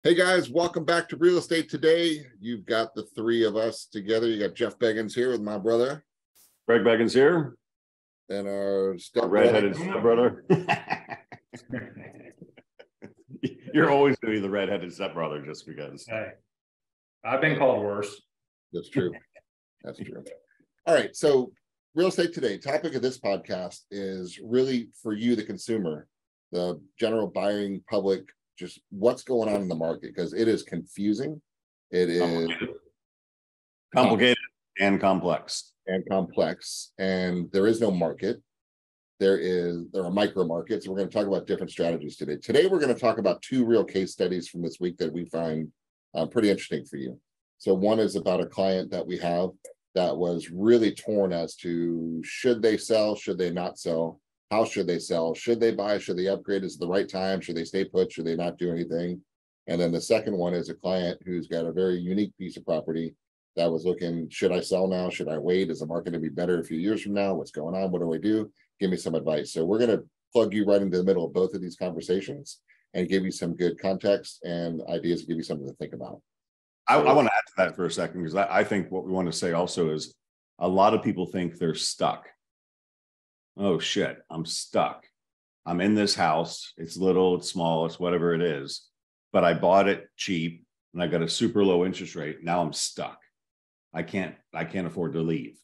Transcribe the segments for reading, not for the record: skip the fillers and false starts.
Hey guys, welcome back to Real Estate Today. You've got the three of us together. You got Jeff Beggins here with my brother. Greg Beggins here. And our redheaded stepbrother. You're always going to be the redheaded stepbrother just because. Hey, I've been called worse. That's true. That's true. All right. So Real Estate Today, topic of this podcast is really for you, the consumer, the general buying public, just what's going on in the market, because it is confusing. It is complicated and complex. And there is no market. There are micro markets. We're going to talk about different strategies today. Today, we're going to talk about two real case studies from this week that we find pretty interesting for you. So one is about a client that we have that was really torn as to should they sell, should they not sell? How should they sell? Should they buy? Should they upgrade? Is it the right time? Should they stay put? Should they not do anything? And then the second one is a client who's got a very unique piece of property that was looking, should I sell now? Should I wait? Is the market going to be better a few years from now? What's going on? What do I do? Give me some advice. So we're going to plug you right into the middle of both of these conversations and give you some good context and ideas, give you something to think about. I want to add to that for a second, because I think what we want to say also is a lot of people think they're stuck. Oh shit, I'm stuck. I'm in this house. It's little, it's small, it's whatever it is, but I bought it cheap and I got a super low interest rate. Now I'm stuck. I can't afford to leave.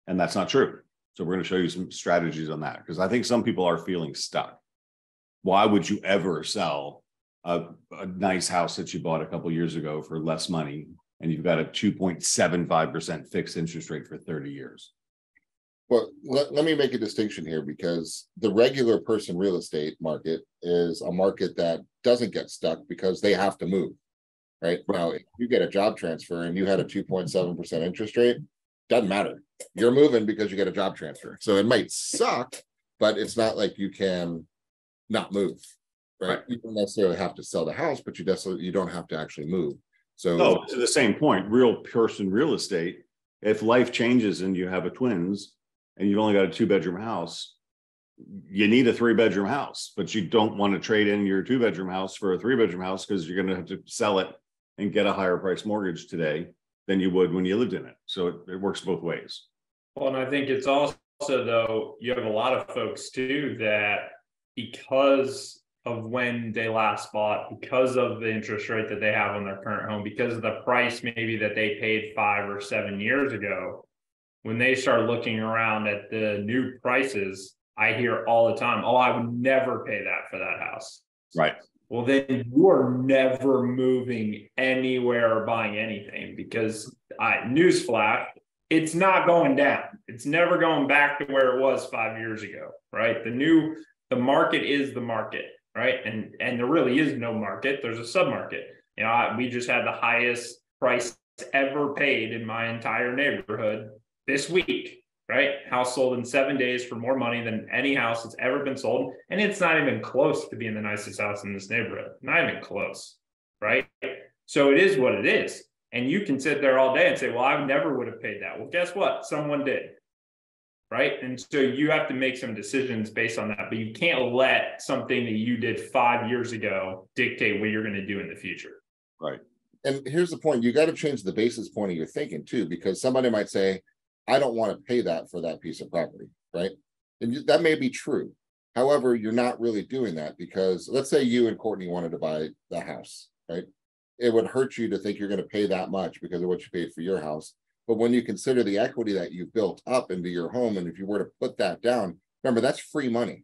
And that's not true. So we're going to show you some strategies on that, because I think some people are feeling stuck. Why would you ever sell a nice house that you bought a couple of years ago for less money and you've got a 2.75% fixed interest rate for 30 years? Well, let me make a distinction here, because the regular person real estate market is a market that doesn't get stuck because they have to move, right? Now, if you get a job transfer and you had a 2.7% interest rate, doesn't matter. You're moving because you get a job transfer. So it might suck, but it's not like you can not move, right? You don't necessarily have to sell the house, but you don't have to actually move. So to the same point, real person real estate, if life changes and you have a twins, and you've only got a 2-bedroom house, you need a 3-bedroom house, but you don't want to trade in your 2-bedroom house for a 3-bedroom house, because you're going to have to sell it and get a higher price mortgage today than you would when you lived in it. So it works both ways. Well, and I think it's also, though, you have a lot of folks too that because of when they last bought, because of the interest rate that they have on their current home, because of the price maybe that they paid 5 or 7 years ago, when they start looking around at the new prices, I hear all the time, oh, I would never pay that for that house. Right. Well, then you are never moving anywhere or buying anything, because newsflash, it's not going down. It's never going back to where it was 5 years ago, right? The market is the market, right? And there really is no market. There's a submarket. You know, we just had the highest price ever paid in my entire neighborhood this week, right? House sold in 7 days for more money than any house that's ever been sold. And it's not even close to being the nicest house in this neighborhood. Not even close, right? So it is what it is. And you can sit there all day and say, well, I never would have paid that. Well, guess what? Someone did, right? And so you have to make some decisions based on that. But you can't let something that you did 5 years ago dictate what you're going to do in the future. Right. And here's the point. You got to change the basis point of your thinking too, because somebody might say, I don't want to pay that for that piece of property, right? And that may be true. However, you're not really doing that, because let's say you and Courtney wanted to buy the house, right? It would hurt you to think you're going to pay that much because of what you paid for your house. But when you consider the equity that you've built up into your home, and if you were to put that down, remember, that's free money,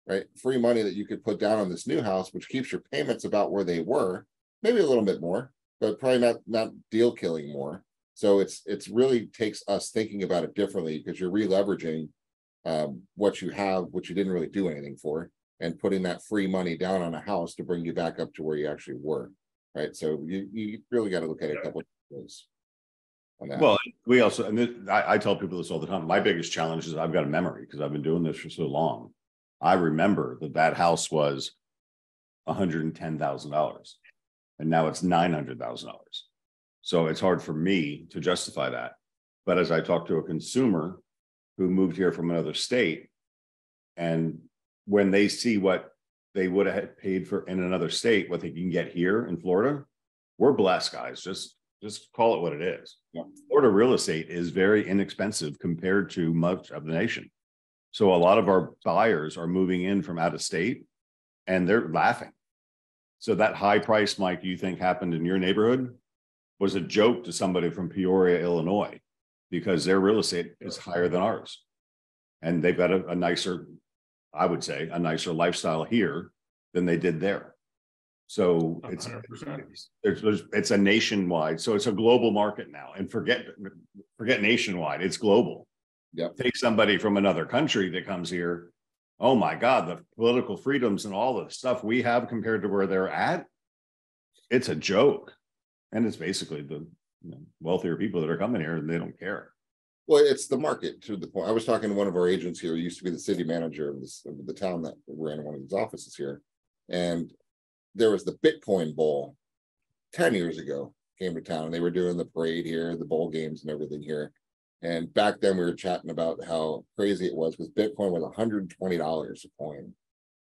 right? Free money that you could put down on this new house, which keeps your payments about where they were, maybe a little bit more, but probably not deal killing more. So it's really takes us thinking about it differently, because you're re-leveraging what you have, which you didn't really do anything for, and putting that free money down on a house to bring you back up to where you actually were, right? So you really got to look at it a couple of ways on that. Well, we also, and I tell people this all the time, my biggest challenge is I've got a memory, because I've been doing this for so long. I remember that house was $110,000 and now it's $900,000. So it's hard for me to justify that. But as I talk to a consumer who moved here from another state, and when they see what they would have paid for in another state what they can get here in Florida, we're blessed, guys. Just call it what it is. Yeah. Florida real estate is very inexpensive compared to much of the nation. So a lot of our buyers are moving in from out of state and they're laughing. So that high price, Mike, you think happened in your neighborhood was a joke to somebody from Peoria, Illinois, because their real estate is higher than ours. And they've got a nicer, I would say, a nicer lifestyle here than they did there. So it's a nationwide, so it's a global market now. And forget nationwide, it's global. Yep. Take somebody from another country that comes here. Oh my God, the political freedoms and all the stuff we have compared to where they're at, it's a joke. And it's basically the wealthier people that are coming here and they don't care. Well, it's the market to the point. I was talking to one of our agents here who used to be the city manager of the town that we're in, one of his offices here. And there was the Bitcoin Bowl 10 years ago, came to town. They were doing the parade here, the bowl games and everything here. And back then we were chatting about how crazy it was because Bitcoin was $120 a coin.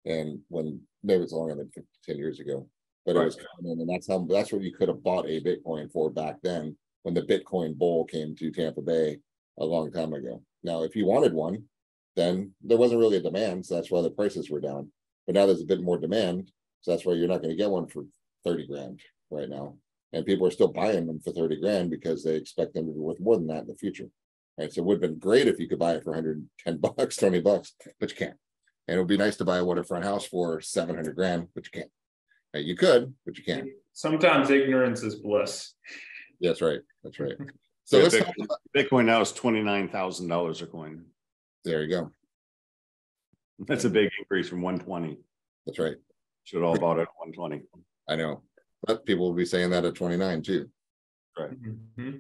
And when maybe it's longer than 10 years ago, but it was coming in, and that's what you could have bought a Bitcoin for back then when the Bitcoin Bowl came to Tampa Bay a long time ago. Now, if you wanted one, then there wasn't really a demand, so that's why the prices were down. But now there's a bit more demand, so that's why you're not going to get one for 30 grand right now. And people are still buying them for 30 grand because they expect them to be worth more than that in the future. Right. So it would have been great if you could buy it for 110 bucks, 20 bucks, but you can't. And it would be nice to buy a waterfront house for 700 grand, but you can't. Right, you could, but you can't. Sometimes ignorance is bliss. That's right. That's right. So yeah, let's Bitcoin now is $29,000 a coin. There you go. That's a big increase from 120. That's right. Should all bought it at 120. I know, but people will be saying that at 29 too. Right. Mm-hmm.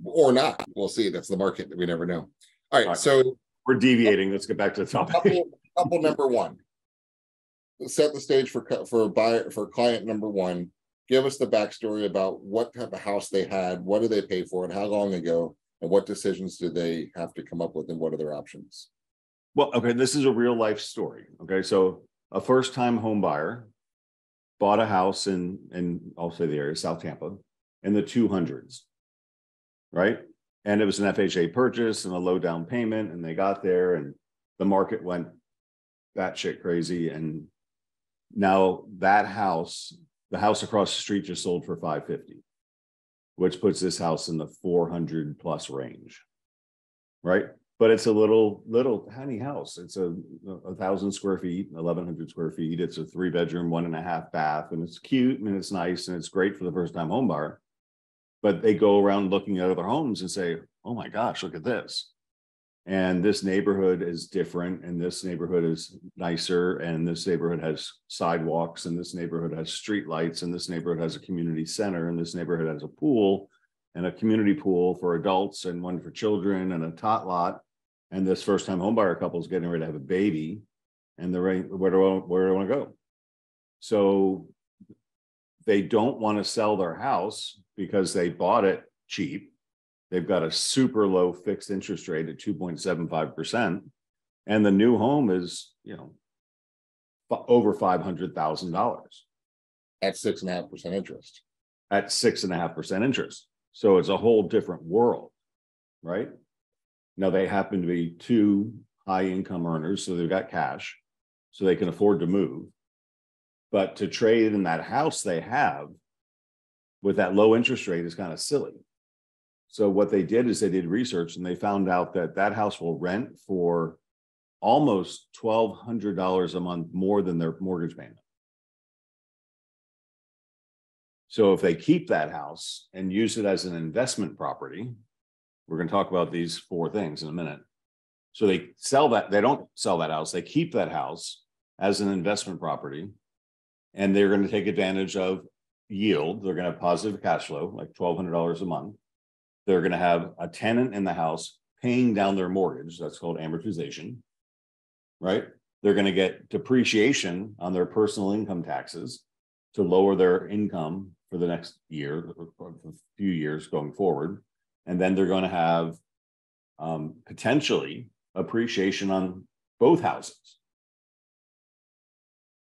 Or not. We'll see. That's the market. We never know. All right. So we're deviating. Let's get back to the topic. Couple number one. Set the stage for client number one. Give us the backstory about what type of house they had, what do they pay for it, how long ago, and what decisions do they have to come up with, and what are their options? Well, okay, this is a real life story. Okay, so a first-time home buyer bought a house in I'll say the area, South Tampa, in the 200s, right? And it was an FHA purchase and a low down payment, and they got there, and the market went batshit crazy, and now that house, the house across the street, just sold for $550, which puts this house in the 400 plus range, right? But it's a little tiny house. It's a 1,000 square feet, 1,100 square feet. It's a 3-bedroom, 1.5 bath, and it's cute and it's nice and it's great for the first time home buyer. But they go around looking at other homes and say, "Oh my gosh, look at this." And this neighborhood is different, and this neighborhood is nicer, and this neighborhood has sidewalks, and this neighborhood has street lights, and this neighborhood has a community center, and this neighborhood has a pool and a community pool for adults and one for children and a tot lot. And this first-time homebuyer couple is getting ready to have a baby, and they're ready, where do I want to go? So they don't want to sell their house because they bought it cheap. They've got a super low fixed interest rate at 2.75%. And the new home is, over $500,000. At 6.5% interest. At 6.5% interest. So it's a whole different world, right? Now they happen to be two high income earners, so they've got cash, so they can afford to move. But to trade in that house they have with that low interest rate is kind of silly. So what they did is they did research, and they found out that that house will rent for almost $1,200 a month more than their mortgage payment. So if they keep that house and use it as an investment property, we're going to talk about these 4 things in a minute. So they sell that, they don't sell that house, they keep that house as an investment property, and they're going to take advantage of yield. They're going to have positive cash flow, like $1,200 a month. They're going to have a tenant in the house paying down their mortgage. That's called amortization, right? They're going to get depreciation on their personal income taxes to lower their income for the next year or a few years going forward. And then they're going to have potentially appreciation on both houses.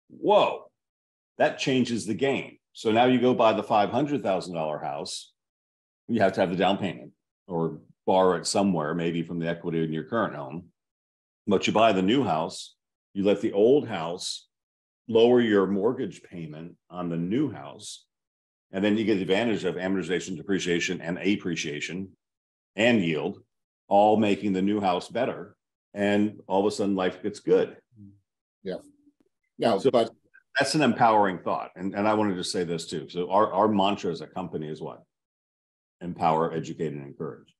Whoa, that changes the game. So now you go buy the $500,000 house, you have to have the down payment or borrow it somewhere, maybe from the equity in your current home. But you buy the new house, you let the old house lower your mortgage payment on the new house. And then you get the advantage of amortization, depreciation, and appreciation and yield, all making the new house better. And all of a sudden life gets good. Yeah. Yeah. So But that's an empowering thought. And I wanted to say this too. So our mantra as a company is what? Empower, educate, and encourage.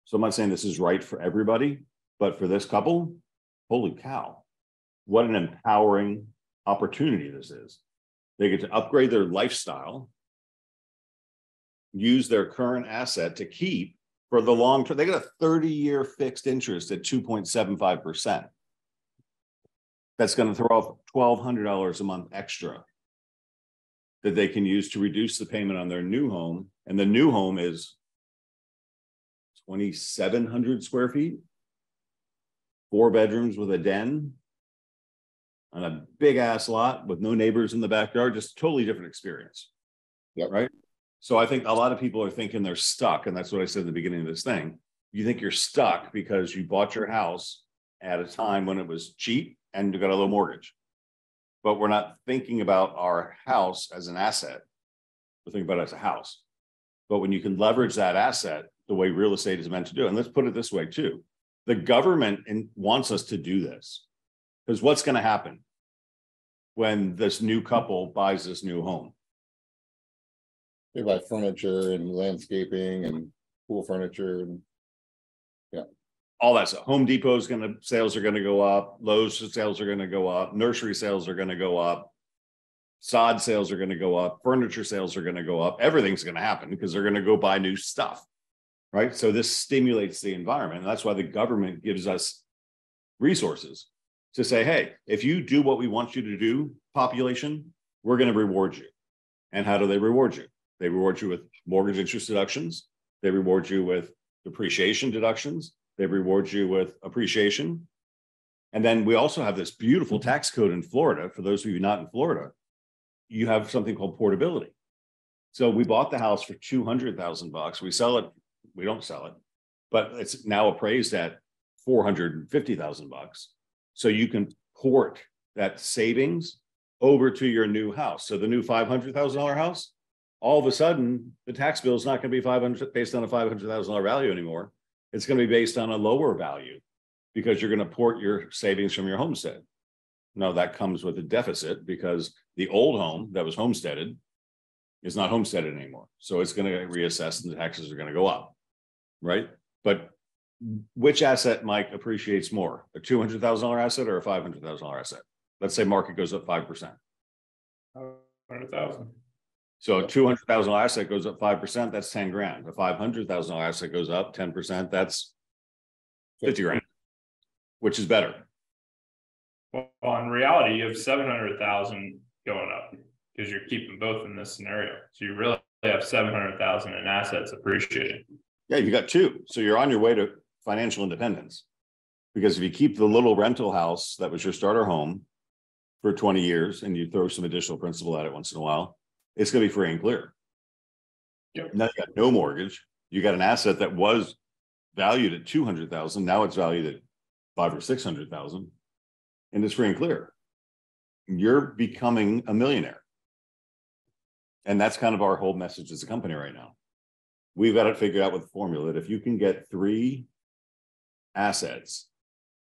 So I'm not saying this is right for everybody, but for this couple, holy cow, what an empowering opportunity this is. They get to upgrade their lifestyle, use their current asset to keep for the long term. They got a 30-year fixed interest at 2.75%. That's going to throw off $1,200 a month extra that they can use to reduce the payment on their new home. And the new home is 2,700 square feet, 4 bedrooms with a den on a big ass lot with no neighbors in the backyard, just totally different experience. Yep. Right. So I think a lot of people are thinking they're stuck. And that's what I said at the beginning of this thing. You think you're stuck because you bought your house at a time when it was cheap and you got a low mortgage. But we're not thinking about our house as an asset. We're thinking about it as a house. But when you can leverage that asset the way real estate is meant to do, and let's put it this way too, the government wants us to do this. Because what's going to happen when this new couple buys this new home? they buy furniture and landscaping and pool furniture and All that stuff. Home Depot's sales are going to go up. Lowe's sales are going to go up. Nursery sales are going to go up. Sod sales are going to go up. Furniture sales are going to go up. Everything's going to happen because they're going to go buy new stuff, right? So this stimulates the environment. And that's why the government gives us resources to say, hey, if you do what we want you to do, population, we're going to reward you. And how do they reward you? They reward you with mortgage interest deductions. They reward you with depreciation deductions. They reward you with appreciation. And then we also have this beautiful tax code in Florida. For those of you not in Florida, you have something called portability. So we bought the house for $200,000. We sell it. We don't sell it, but it's now appraised at $450,000. So you can port that savings over to your new house. So the new $500,000 house, all of a sudden, the tax bill is not going to be $500 based on a $500,000 value anymore. It's going to be based on a lower value because you're going to port your savings from your homestead. Now that comes with a deficit because the old home that was homesteaded is not homesteaded anymore. So it's going to get reassessed and the taxes are going to go up, right? But which asset, Mike, appreciates more, a $200,000 asset or a $500,000 asset? Let's say market goes up 5%. 100,000. So a $200,000 asset goes up 5%, that's 10 grand. A $500,000 asset goes up 10%, that's 50 grand, which is better. Well, in reality, you have 700,000 going up because you're keeping both in this scenario. So you really have 700,000 in assets appreciating. Yeah, you got two. So you're on your way to financial independence. Because if you keep the little rental house that was your starter home for 20 years and you throw some additional principal at it once in a while, it's going to be free and clear. Yep. Now you got no mortgage. You got an asset that was valued at 200,000. Now it's valued at 500,000 or 600,000, and it's free and clear. You're becoming a millionaire, and that's kind of our whole message as a company right now. We've got it figured out with the formula that if you can get 3 assets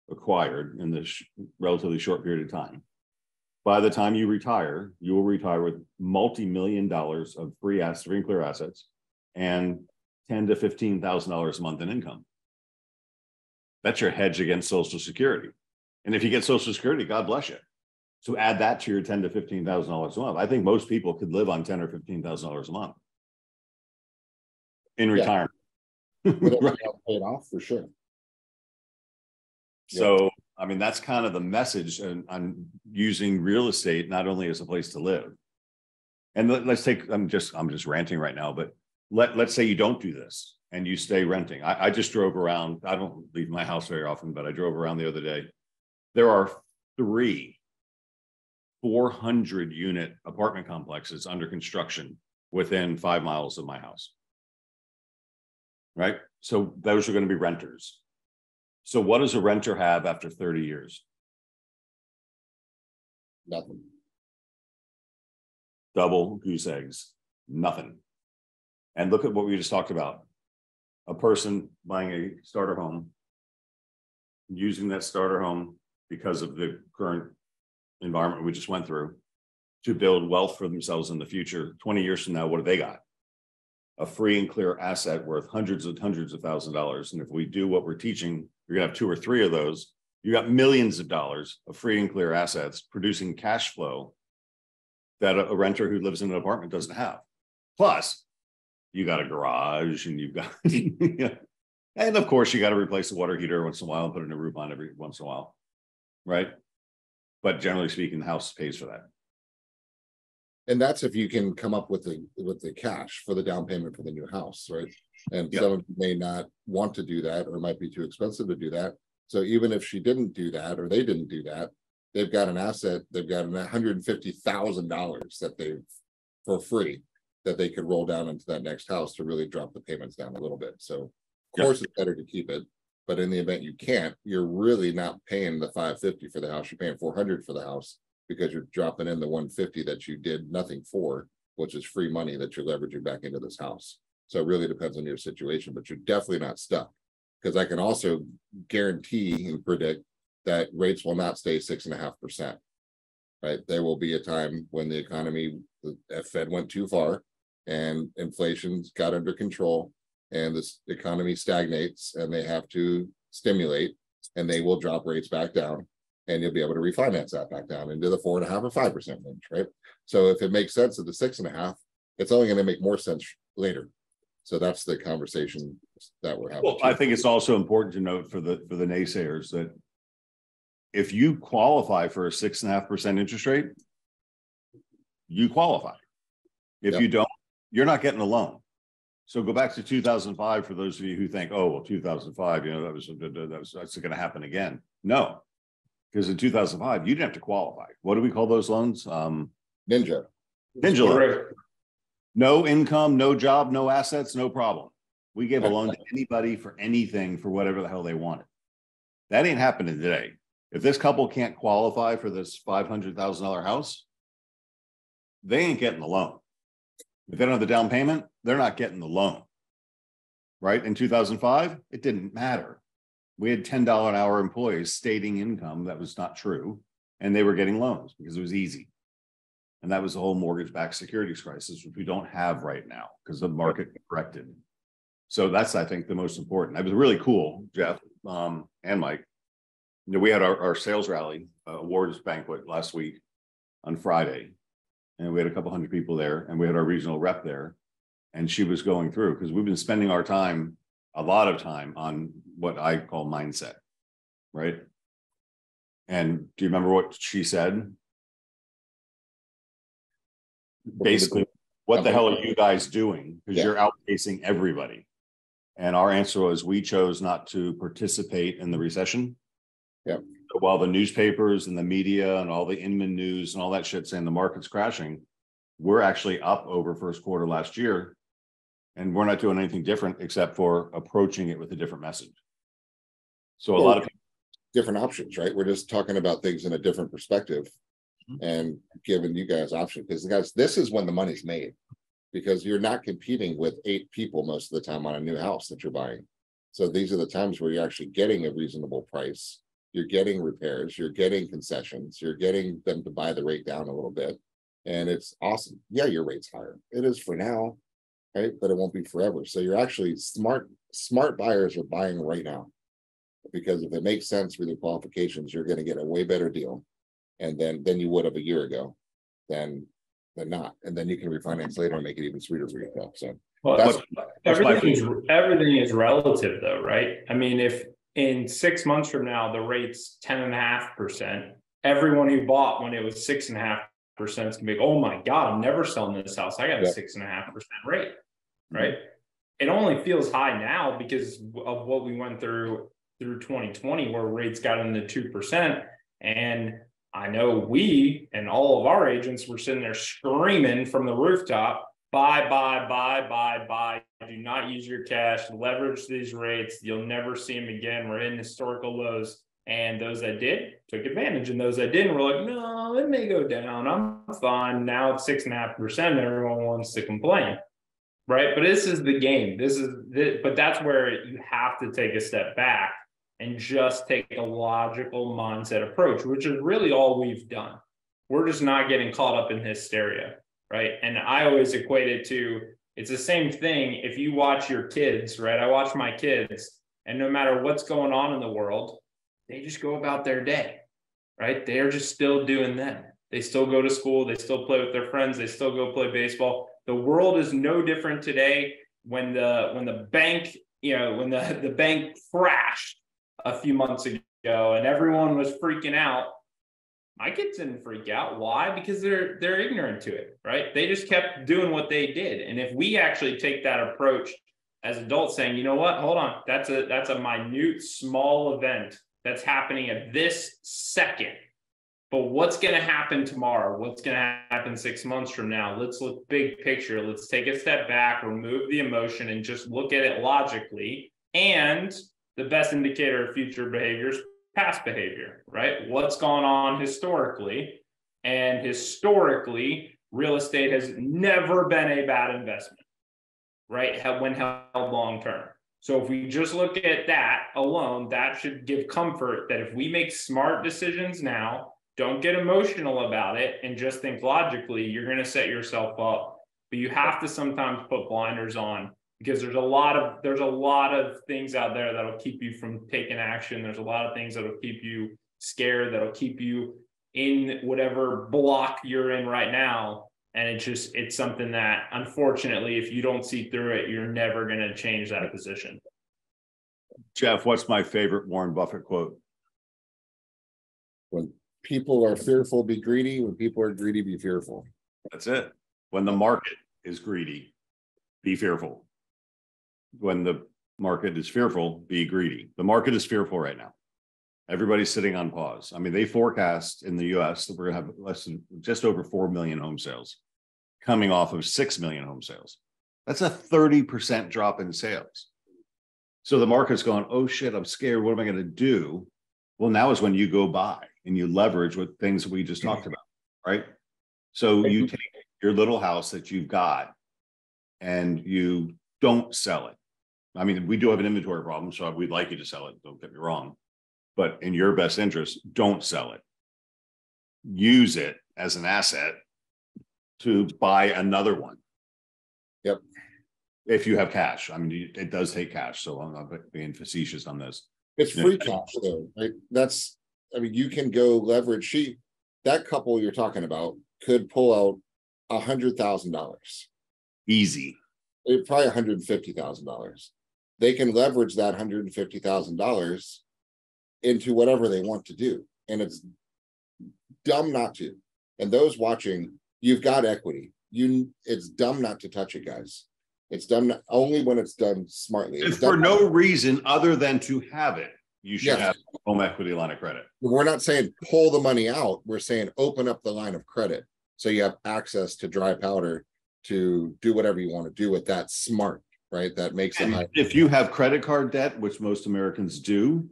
acquired in this relatively short period of time, by the time you retire, you will retire with multi-million dollars of free and clear assets and $10,000 to $15,000 a month in income. That's your hedge against Social Security. And if you get Social Security, God bless you. So add that to your $10,000 to $15,000 a month. I think most people could live on $10,000 or $15,000 a month in retirement. whatever else paid off for sure. So, I mean, that's kind of the message on using real estate, not only as a place to live. And let's take, I'm just ranting right now, but let's say you don't do this and you stay renting. I just drove around. I don't leave my house very often, but I drove around the other day. There are 3 400 unit apartment complexes under construction within 5 miles of my house. Right? So those are going to be renters. So what does a renter have after 30 years? Nothing. Double goose eggs, nothing. And look at what we just talked about. A person buying a starter home, using that starter home because of the current environment we just went through to build wealth for themselves in the future. 20 years from now, what do they got? A free and clear asset worth hundreds of thousands of dollars. And if we do what we're teaching, you're gonna have 2 or 3 of those. You got millions of dollars of free and clear assets producing cash flow that a renter who lives in an apartment doesn't have. Plus, you got a garage and you've got, and of course, you got to replace the water heater once in a while and put a new roof on every once in a while, right? But generally speaking, the house pays for that. And that's if you can come up with the cash for the down payment for the new house, right? And Yep. some of you may not want to do that, or it might be too expensive to do that. So even if she didn't do that, or they didn't do that, they've got an asset, they've got $150,000 that they've for free that they could roll down into that next house to really drop the payments down a little bit. So of course it's better to keep it, but in the event you can't, you're really not paying the $550 for the house, you're paying $400 for the house because you're dropping in the $150 that you did nothing for, which is free money that you're leveraging back into this house. So it really depends on your situation, but you're definitely not stuck, because I can also guarantee and predict that rates will not stay 6.5%. Right? There will be a time when the economy, the Fed went too far and inflation's got under control and this economy stagnates and they have to stimulate, and they will drop rates back down, and you'll be able to refinance that back down into the 4.5 or 5% range, right? So if it makes sense at the 6.5, it's only going to make more sense later. So that's the conversation that we're having. Well, I think it's also important to note for the naysayers that if you qualify for a 6.5% interest rate, you qualify. If you don't, you're not getting a loan. So go back to 2005 for those of you who think, oh, well, 2005, that's going to happen again. No, because in 2005, you didn't have to qualify. What do we call those loans? Ninja loan. No income, no job, no assets, no problem. We gave a loan to anybody for anything for whatever the hell they wanted. That ain't happening today. If this couple can't qualify for this $500,000 house, they ain't getting the loan. If they don't have the down payment, they're not getting the loan. Right? In 2005, it didn't matter. We had $10 an hour employees stating income that was not true, and they were getting loans because it was easy. And that was the whole mortgage-backed securities crisis, which we don't have right now because the market corrected. So that's, I think, the most important. It was really cool, Jeff and Mike. You know, we had our sales rally awards banquet last week on Friday, and we had a couple hundred people there, and we had our regional rep there, and she was going through, because we've been spending our time, a lot of time, on what I call mindset, right? And do you remember what she said? Basically, what the hell are you guys doing? Because you're outpacing everybody. And our answer was, we chose not to participate in the recession. Yeah. So while the newspapers and the media and all the Inman news and all that shit saying the market's crashing, we're actually up over first quarter last year. And we're not doing anything different except for approaching it with a different message. So a lot of people, different options, right? We're just talking about things in a different perspective and giving you guys options, because guys, this is when the money's made, because you're not competing with 8 people most of the time on a new house that you're buying. So these are the times where you're actually getting a reasonable price. You're getting repairs, you're getting concessions, you're getting them to buy the rate down a little bit. And it's awesome. Yeah, your rate's higher. It is for now, right? But it won't be forever. So you're actually smart buyers are buying right now, because if it makes sense with your qualifications, you're going to get a way better deal. And then you would have a year ago, than not. And then you can refinance later and make it even sweeter for yourself. So well, everything is relative though, right? I mean, if in 6 months from now, the rate's 10.5%, everyone who bought when it was 6.5% is gonna be, oh my God, I'm never selling this house. I got a 6.5% rate, right? It only feels high now because of what we went through 2020, where rates got into 2%. And I know we and all of our agents were sitting there screaming from the rooftop, buy, buy, buy, buy, buy. Do not use your cash, leverage these rates. You'll never see them again. We're hitting historical lows. And those that did took advantage, and those that didn't were like, no, it may go down. I'm fine. Now it's 6.5%. Everyone wants to complain, right? But this is the game. But that's where you have to take a step back and just take a logical mindset approach, which is really all we've done. We're just not getting caught up in hysteria, right? And I always equate it to, it's the same thing if you watch your kids, right? I watch my kids, and no matter what's going on in the world, they just go about their day, right? They're just still doing them. They still go to school. They still play with their friends. They still go play baseball. The world is no different today. When the bank, when the bank crashed a few months ago and everyone was freaking out, my kids didn't freak out. Why? Because they're ignorant to it, right? They just kept doing what they did. And if we actually take that approach as adults, saying, you know what, hold on, that's a minute, small event that's happening at this second. But what's going to happen tomorrow? What's going to happen 6 months from now? Let's look big picture. Let's take a step back, remove the emotion, and just look at it logically. And the best indicator of future behavior is past behavior, right? What's gone on historically? And historically, real estate has never been a bad investment, right? When held long term. So if we just look at that alone, that should give comfort that if we make smart decisions now, don't get emotional about it and just think logically, you're going to set yourself up. But you have to sometimes put blinders on, because there's a lot of things out there that'll keep you from taking action. There's a lot of things that'll keep you scared, that'll keep you in whatever block you're in right now. And it's something that, unfortunately, if you don't see through it, you're never going to change that position. Jeff, what's my favorite Warren Buffett quote? When people are fearful, be greedy. When people are greedy, be fearful. That's it. When the market is greedy, be fearful. When the market is fearful, be greedy. The market is fearful right now. Everybody's sitting on pause. I mean, they forecast in the US that we're going to have just over 4 million home sales, coming off of 6 million home sales. That's a 30% drop in sales. So the market's going, oh shit, I'm scared. What am I going to do? Well, now is when you go buy and you leverage with things that we just talked about, right? So you take your little house that you've got and you don't sell it. I mean, we do have an inventory problem, so we'd like you to sell it. Don't get me wrong. But in your best interest, don't sell it. Use it as an asset to buy another one. Yep. If you have cash. I mean, it does take cash, so I'm not being facetious on this. It's free cash though, right? You can go leverage. That couple you're talking about could pull out $100,000. Easy. Probably $150,000. They can leverage that $150,000 into whatever they want to do. And it's dumb not to. And those watching, you've got equity. It's dumb not to touch it, guys. It's done only when it's done smartly. It's for no reason other than to have it. You should have a home equity line of credit. We're not saying pull the money out. We're saying open up the line of credit so you have access to dry powder to do whatever you want to do with that smart, right? That makes it high. If you have credit card debt, which most Americans do,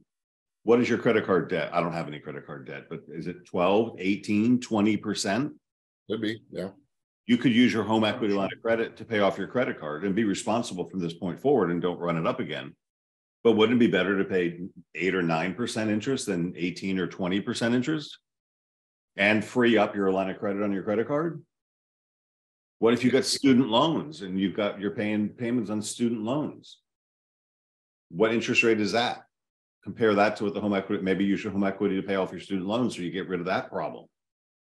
what is your credit card debt? I don't have any credit card debt, but is it 12, 18, 20%? Could be, yeah. You could use your home equity line of credit to pay off your credit card and be responsible from this point forward and don't run it up again. But wouldn't it be better to pay 8 or 9% interest than 18 or 20% interest and free up your line of credit on your credit card? What if you got student loans and you're paying payments on student loans? What interest rate is that? Compare that to what the home equity, maybe use your home equity to pay off your student loans so you get rid of that problem.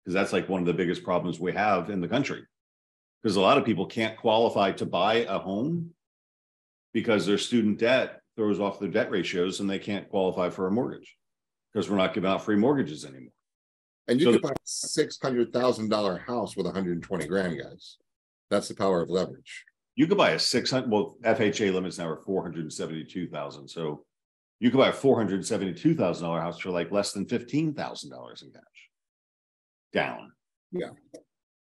Because that's like one of the biggest problems we have in the country. Because a lot of people can't qualify to buy a home because their student debt throws off their debt ratios and they can't qualify for a mortgage because we're not giving out free mortgages anymore. And you could buy a $600,000 house with 120 grand, guys. That's the power of leverage. You could buy a FHA limits now are 472,000. So you could buy a $472,000 house for like less than $15,000 in cash. down. Yeah.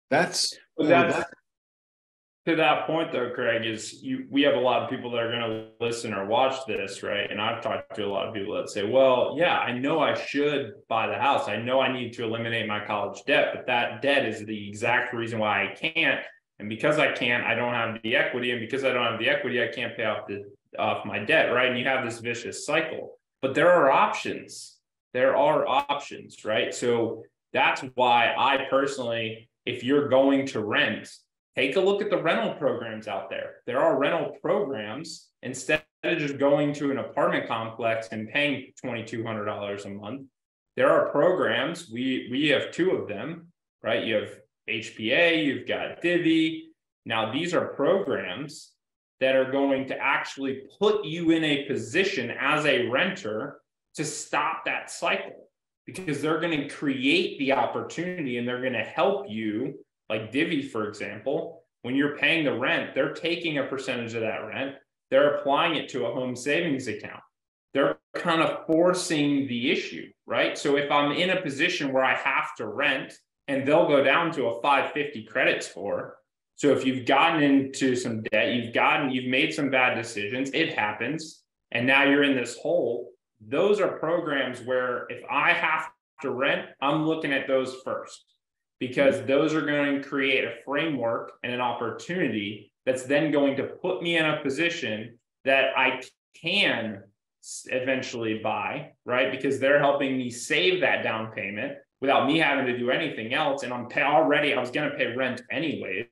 That's to that point though, Craig, is we have a lot of people that are going to listen or watch this, right? And I've talked to a lot of people that say, well, yeah, I know I should buy the house. I know I need to eliminate my college debt, but that debt is the exact reason why I can't. And because I can't, I don't have the equity. And because I don't have the equity, I can't pay off my debt, right? And you have this vicious cycle. But there are options. There are options, right? So that's why I personally, if you're going to rent, take a look at the rental programs out there. There are rental programs. Instead of just going to an apartment complex and paying $2,200 a month, there are programs. We have two of them, right? You have HPA, you've got Divvy. Now, these are programs that are going to actually put you in a position as a renter to stop that cycle, because they're going to create the opportunity and they're going to help you. Like Divvy, for example, when you're paying the rent, they're taking a percentage of that rent, they're applying it to a home savings account. They're kind of forcing the issue, right? So if I'm in a position where I have to rent, and they'll go down to a 550 credit score. So if you've gotten into some debt, you've made some bad decisions, it happens, and now you're in this hole. Those are programs where if I have to rent, I'm looking at those first, because those are going to create a framework and an opportunity that's then going to put me in a position that I can eventually buy, right? Because they're helping me save that down payment without me having to do anything else. And I was going to pay rent anyways.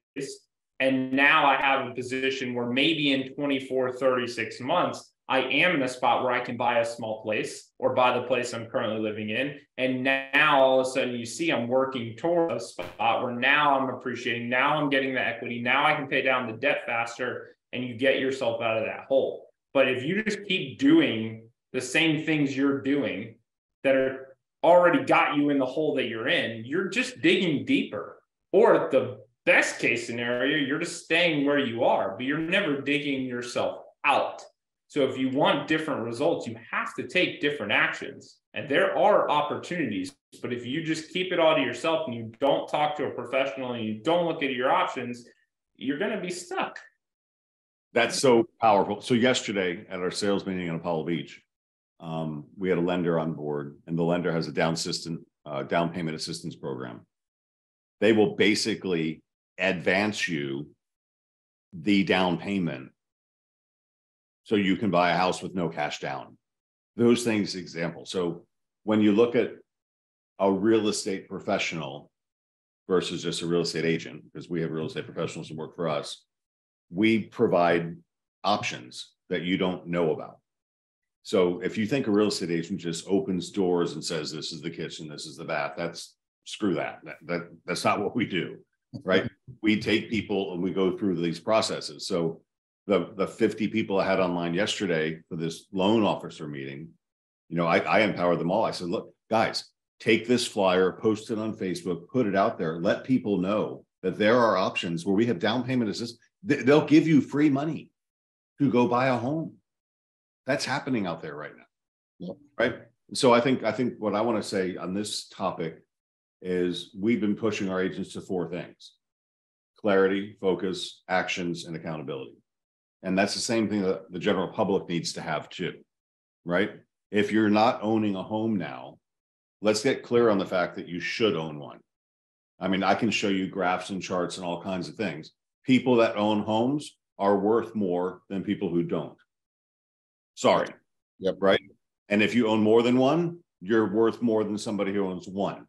And now I have a position where maybe in 24, 36 months, I am in a spot where I can buy a small place or buy the place I'm currently living in. And now all of a sudden you see I'm working toward a spot where now I'm appreciating, now I'm getting the equity, now I can pay down the debt faster, and you get yourself out of that hole. But if you just keep doing the same things you're doing that are already got you in the hole that you're in, you're just digging deeper. Or the best case scenario, you're just staying where you are, but you're never digging yourself out. So if you want different results, you have to take different actions. And there are opportunities, but if you just keep it all to yourself and you don't talk to a professional and you don't look at your options, you're going to be stuck. That's so powerful. So yesterday at our sales meeting in Apollo Beach, we had a lender on board, and the lender has a down payment assistance program. They will basically advance you the down payment so you can buy a house with no cash down. Those things, example. So when you look at a real estate professional versus just a real estate agent, because we have real estate professionals who work for us, we provide options that you don't know about. So if you think a real estate agent just opens doors and says, this is the kitchen, this is the bath, screw that. That's not what we do, right? We take people and we go through these processes. So the 50 people I had online yesterday for this loan officer meeting, I empowered them all. I said, look, guys, take this flyer, post it on Facebook, put it out there, let people know that there are options where we have down payment assistance. They'll give you free money to go buy a home. That's happening out there right now. Yep. Right. So I think what I want to say on this topic is we've been pushing our agents to 4 things: clarity, focus, actions, and accountability. And that's the same thing that the general public needs to have too, right? If you're not owning a home now, let's get clear on the fact that you should own one. I mean, I can show you graphs and charts and all kinds of things. People that own homes are worth more than people who don't. Sorry. Yep. Right. And if you own more than one, you're worth more than somebody who owns one.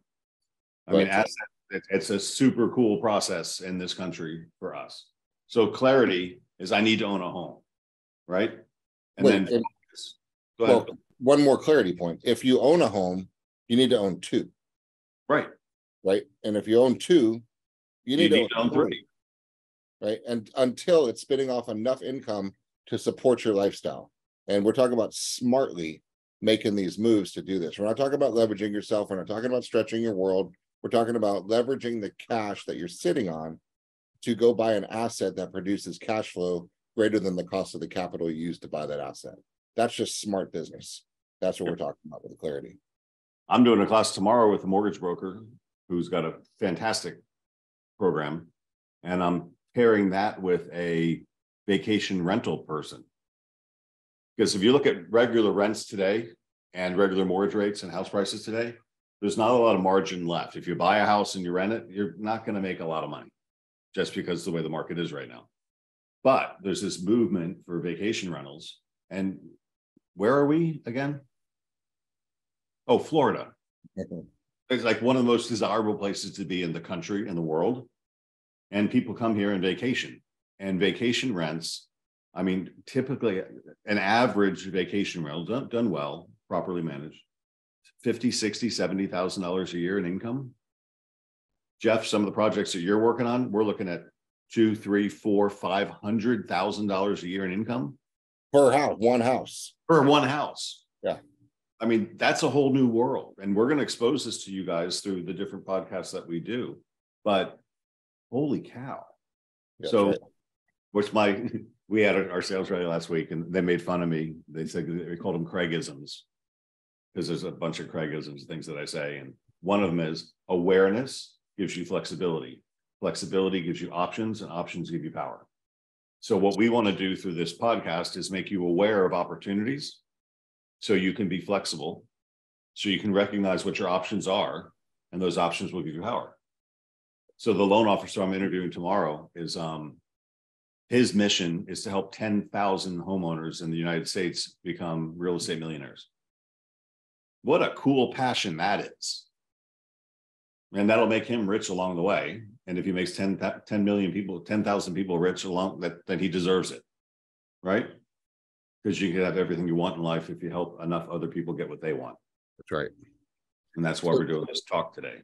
I mean, it's a super cool process in this country for us. So clarity is I need to own a home, right? And one more clarity point. If you own a home, you need to own 2. Right. Right. And if you own 2, you need to own 3. Right. And until it's spitting off enough income to support your lifestyle. And we're talking about smartly making these moves to do this. We're not talking about leveraging yourself. We're not talking about stretching your world. We're talking about leveraging the cash that you're sitting on to go buy an asset that produces cash flow greater than the cost of the capital you use to buy that asset. That's just smart business. That's what we're talking about with clarity. I'm doing a class tomorrow with a mortgage broker who's got a fantastic program, and I'm pairing that with a vacation rental person. Because if you look at regular rents today and regular mortgage rates and house prices today, there's not a lot of margin left. If you buy a house and you rent it, you're not going to make a lot of money just because of the way the market is right now. But there's this movement for vacation rentals. And where are we again? Oh, Florida. It's like one of the most desirable places to be in the country, in the world. And people come here and vacation. And vacation rents, I mean, typically an average vacation rental done well, properly managed, $50,000, $60,000, $70,000 a year in income. Jeff, some of the projects that you're working on, we're looking at $200,000, $300,000, $400,000, $500,000 a year in income per house, one house. For one house. Yeah. I mean, that's a whole new world. And we're going to expose this to you guys through the different podcasts that we do. But holy cow. That's so, right. which we had our sales rally last week and they made fun of me. They said, they called them Craigisms, because there's a bunch of Craigisms, things that I say. And one of them is awareness gives you flexibility. Flexibility gives you options, and options give you power. So what we want to do through this podcast is make you aware of opportunities so you can be flexible, so you can recognize what your options are, and those options will give you power. So the loan officer I'm interviewing tomorrow is his mission is to help 10,000 homeowners in the United States become real estate millionaires. What a cool passion that is. And that'll make him rich along the way. And if he makes 10 million people, 10,000 people rich along that, then he deserves it, right? Because you can have everything you want in life if you help enough other people get what they want. That's right. And that's why we're doing this talk today.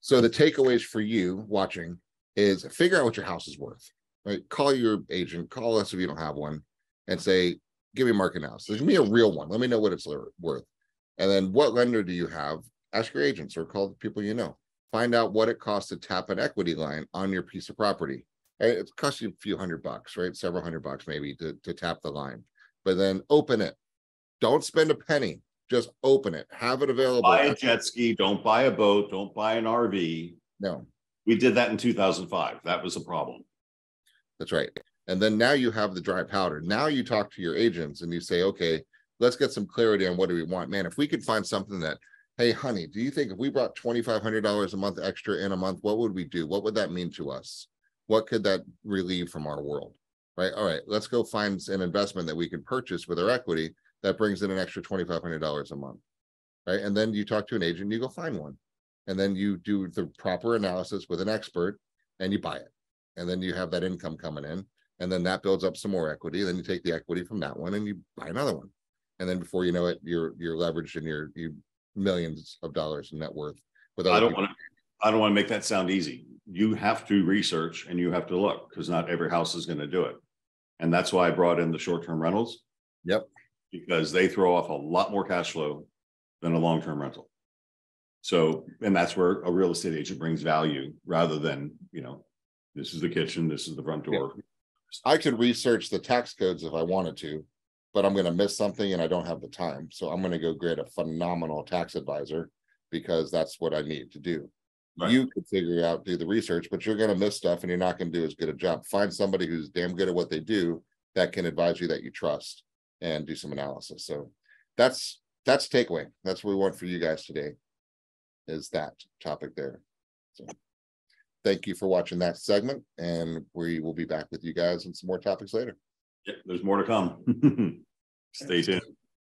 So the takeaways for you watching is figure out what your house is worth, right? Call your agent, call us if you don't have one, and say, give me a market analysis. Give me a real one. Let me know what it's worth. And then what lender do you have? Ask your agents or call the people you know. Find out what it costs to tap an equity line on your piece of property. It costs you a few $100, right? Several $100 maybe to tap the line. But then open it. Don't spend a penny. Just open it. Have it available. Buy a jet ski. Don't buy a boat. Don't buy an RV. No. We did that in 2005. That was a problem. That's right. And then now you have the dry powder. Now you talk to your agents and you say, okay, let's get some clarity on what do we want. Man, if we could find something that, hey, honey, do you think if we brought $2,500 a month extra in a month, what would we do? What would that mean to us? What could that relieve from our world? Right. All right, let's go find an investment that we can purchase with our equity that brings in an extra $2,500 a month. Right. And then you talk to an agent, you go find one. And then you do the proper analysis with an expert and you buy it. And then you have that income coming in. And then that builds up some more equity. Then you take the equity from that one and you buy another one. And then before you know it, you're leveraged and you millions of dollars in net worth. I don't want to make that sound easy. You have to research and you have to look, because not every house is going to do it. And that's why I brought in the short-term rentals. Yep. Because they throw off a lot more cash flow than a long-term rental. So, and that's where a real estate agent brings value rather than, this is the kitchen, this is the front door. Yeah. I could research the tax codes if I wanted to, but I'm going to miss something and I don't have the time. So I'm going to go get a phenomenal tax advisor because that's what I need to do. Right. You could figure out, do the research, but you're going to miss stuff and you're not going to do as good a job. Find somebody who's damn good at what they do that can advise you, that you trust, and do some analysis. So that's takeaway. That's what we want for you guys today, is that topic there. So thank you for watching that segment, and we will be back with you guys on some more topics later. Yeah, there's more to come. Stay tuned.